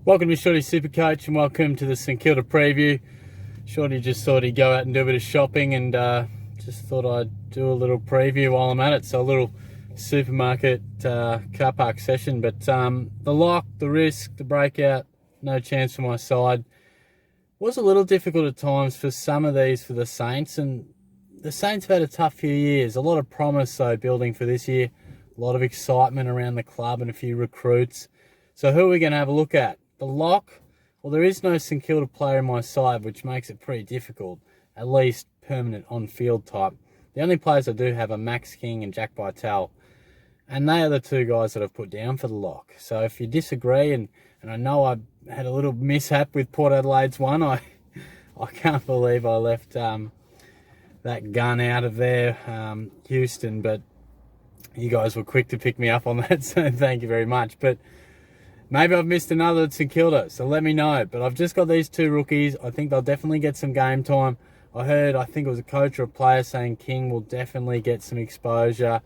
Welcome to Shorty's SuperCoach and welcome to the St Kilda preview. Shorty just thought he'd go out and do a bit of shopping and just thought I'd do a little preview while I'm at it. So a little supermarket car park session. But the lock, the risk, the breakout, no chance for my side. Was a little difficult at times for some of these for the Saints. And the Saints have had a tough few years. A lot of promise though building for this year. A lot of excitement around the club and a few recruits. So who are we going to have a look at? The lock, well, there is no St Kilda player in my side, which makes it pretty difficult, at least permanent on-field type. The only players I do have are Max King and Jack Bytel, and they are the two guys that I've put down for the lock. So if you disagree, and I know I had a little mishap with Port Adelaide's one, I can't believe I left that gun out of there, Houston, but you guys were quick to pick me up on that, so thank you very much. But maybe I've missed another at St Kilda, so let me know. But I've just got these two rookies. I think they'll definitely get some game time. I think it was a coach or a player saying King will definitely get some exposure.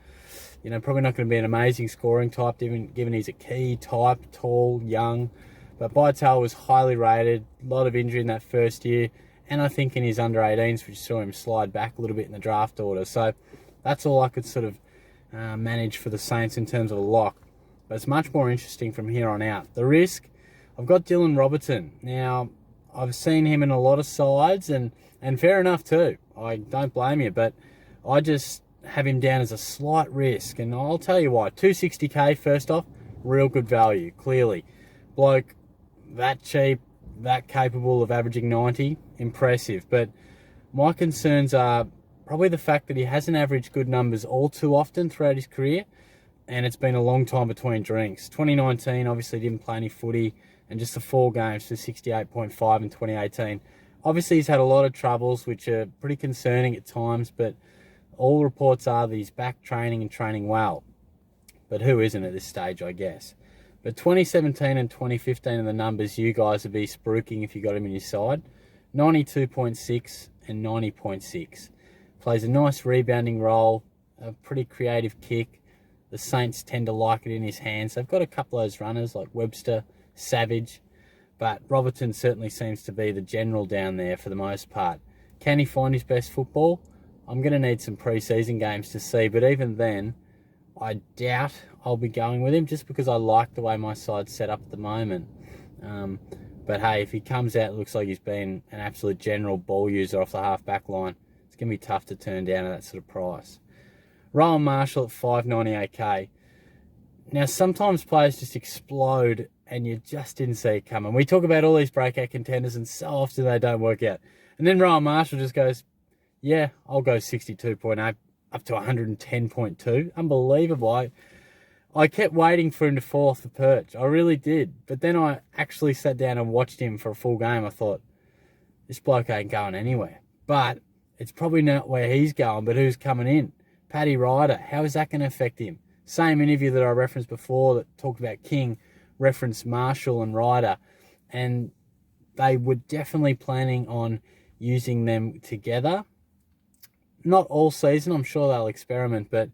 You know, probably not going to be an amazing scoring type, given he's a key type, tall, young. But Bytel was highly rated, a lot of injury in that first year. And I think in his under-18s, which saw him slide back a little bit in the draft order. So that's all I could sort of manage for the Saints in terms of a lock. But it's much more interesting from here on out. The risk, I've got Dylan Robertson. Now, I've seen him in a lot of sides, and fair enough too. I don't blame you, but I just have him down as a slight risk. And I'll tell you why. 260k first off, real good value, clearly. Bloke that cheap, that capable of averaging 90, impressive. But my concerns are probably the fact that he hasn't averaged good numbers all too often throughout his career. And it's been a long time between drinks. 2019, obviously didn't play any footy, and just the 4 games for 68.5 in 2018. Obviously, he's had a lot of troubles, which are pretty concerning at times, but all reports are that he's back training and training well. But who isn't at this stage, I guess? But 2017 and 2015 are the numbers you guys would be spruiking if you got him in your side. 92.6 and 90.6. Plays a nice rebounding role, a pretty creative kick. The Saints tend to like it in his hands. They've got a couple of those runners like Webster, Savage, but Robertson certainly seems to be the general down there for the most part. Can he find his best football? I'm going to need some pre-season games to see, but even then, I doubt I'll be going with him just because I like the way my side's set up at the moment. But hey, if he comes out, it looks like he's been an absolute general ball user off the half-back line. It's going to be tough to turn down at that sort of price. Rowan Marshall at 598k. Now, sometimes players just explode and you just didn't see it coming. We talk about all these breakout contenders and so often they don't work out. And then Rowan Marshall just goes, yeah, I'll go 62.8 up to 110.2. Unbelievable. I kept waiting for him to fall off the perch. I really did. But then I actually sat down and watched him for a full game. I thought, this bloke ain't going anywhere. But it's probably not where he's going, but who's coming in? Paddy Ryder, how is that going to affect him? Same interview that I referenced before that talked about King, referenced Marshall and Ryder, and they were definitely planning on using them together. Not all season, I'm sure they'll experiment, but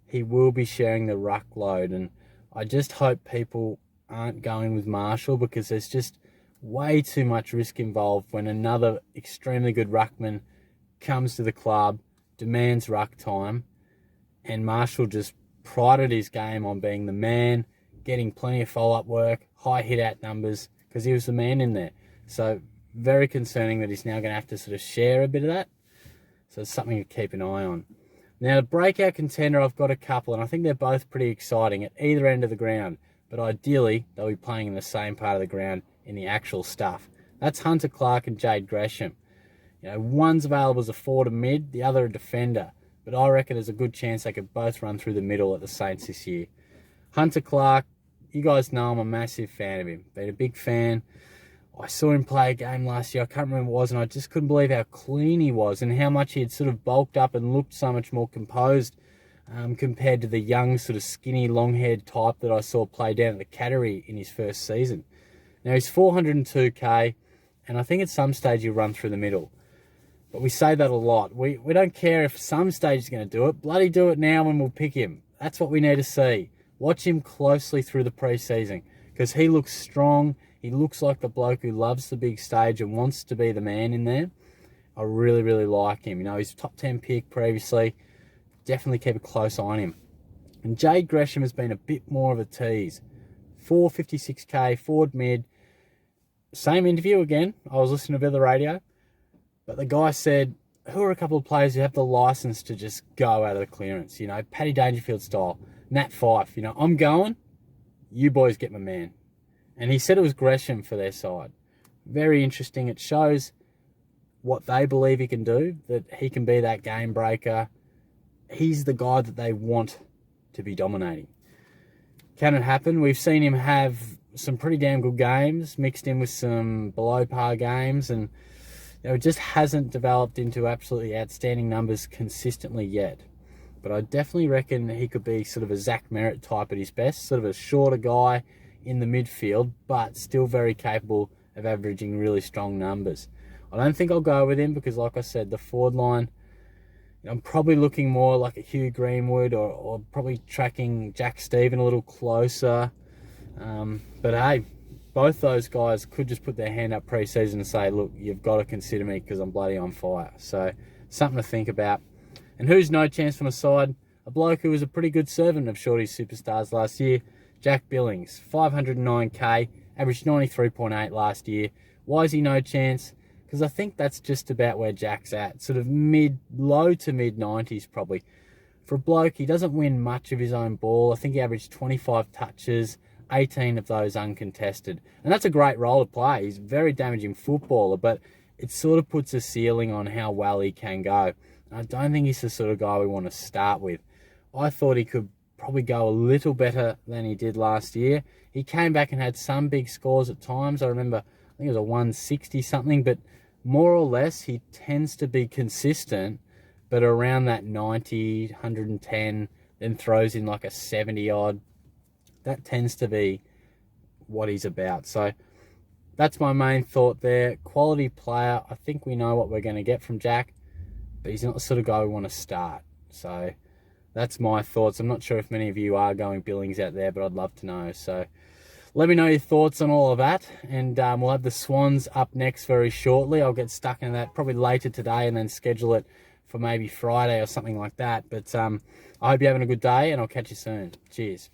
he will be sharing the ruck load, and I just hope people aren't going with Marshall because there's just way too much risk involved when another extremely good ruckman comes to the club, demands ruck time, and Marshall just prided his game on being the man, getting plenty of follow-up work, high hit-out numbers, because he was the man in there. So very concerning that he's now going to have to sort of share a bit of that. So it's something to keep an eye on. Now, the breakout contender, I've got a couple, and I think they're both pretty exciting at either end of the ground. But ideally, they'll be playing in the same part of the ground in the actual stuff. That's Hunter Clark and Jade Gresham. You know, one's available as a forward and mid, the other a defender. But I reckon there's a good chance they could both run through the middle at the Saints this year. Hunter Clark, you guys know I'm a massive fan of him. Been a big fan. I saw him play a game last year. I can't remember what it was, and I just couldn't believe how clean he was and how much he had sort of bulked up and looked so much more composed compared to the young, sort of skinny, long-haired type that I saw play down at the Cattery in his first season. Now, he's 402k, and I think at some stage he'll run through the middle. But we say that a lot. We don't care if some stage is going to do it. Bloody do it now and we'll pick him. That's what we need to see. Watch him closely through the pre-season because he looks strong. He looks like the bloke who loves the big stage and wants to be the man in there. I really, really like him. You know, he's top 10 pick previously. Definitely keep a close eye on him. And Jade Gresham has been a bit more of a tease. 456k, forward mid. Same interview again. I was listening to a bit of the radio. But the guy said, who are a couple of players who have the license to just go out of the clearance? You know, Paddy Dangerfield style. Nat Fyfe, you know, I'm going. You boys get my man. And he said it was Gresham for their side. Very interesting. It shows what they believe he can do, that he can be that game breaker. He's the guy that they want to be dominating. Can it happen? We've seen him have some pretty damn good games mixed in with some below par games, and it just hasn't developed into absolutely outstanding numbers consistently yet. But I definitely reckon he could be sort of a Zach Merritt type at his best, sort of a shorter guy in the midfield, but still very capable of averaging really strong numbers. I don't think I'll go with him because, like I said, the forward line, I'm probably looking more like a Hugh Greenwood or probably tracking Jack Stephen a little closer. But hey, both those guys could just put their hand up pre-season and say, look, you've got to consider me because I'm bloody on fire. So something to think about. And who's no chance from a side? A bloke who was a pretty good servant of Shorty's superstars last year, Jack Billings. 509k, averaged 93.8 last year. Why is he no chance? Because I think that's just about where Jack's at. Sort of low to mid 90s probably. For a bloke, he doesn't win much of his own ball. I think he averaged 25 touches, 18 of those uncontested. And that's a great role to play. He's a very damaging footballer, but it sort of puts a ceiling on how well he can go. And I don't think he's the sort of guy we want to start with. I thought he could probably go a little better than he did last year. He came back and had some big scores at times. I remember, I think it was a 160 something, but more or less he tends to be consistent, but around that 90, 110, then throws in like a 70 odd. That tends to be what he's about. So that's my main thought there. Quality player. I think we know what we're going to get from Jack, but he's not the sort of guy we want to start. So that's my thoughts. I'm not sure if many of you are going Billings out there, but I'd love to know. So let me know your thoughts on all of that. And we'll have the Swans up next very shortly. I'll get stuck in that probably later today and then schedule it for maybe Friday or something like that. But I hope you're having a good day, and I'll catch you soon. Cheers.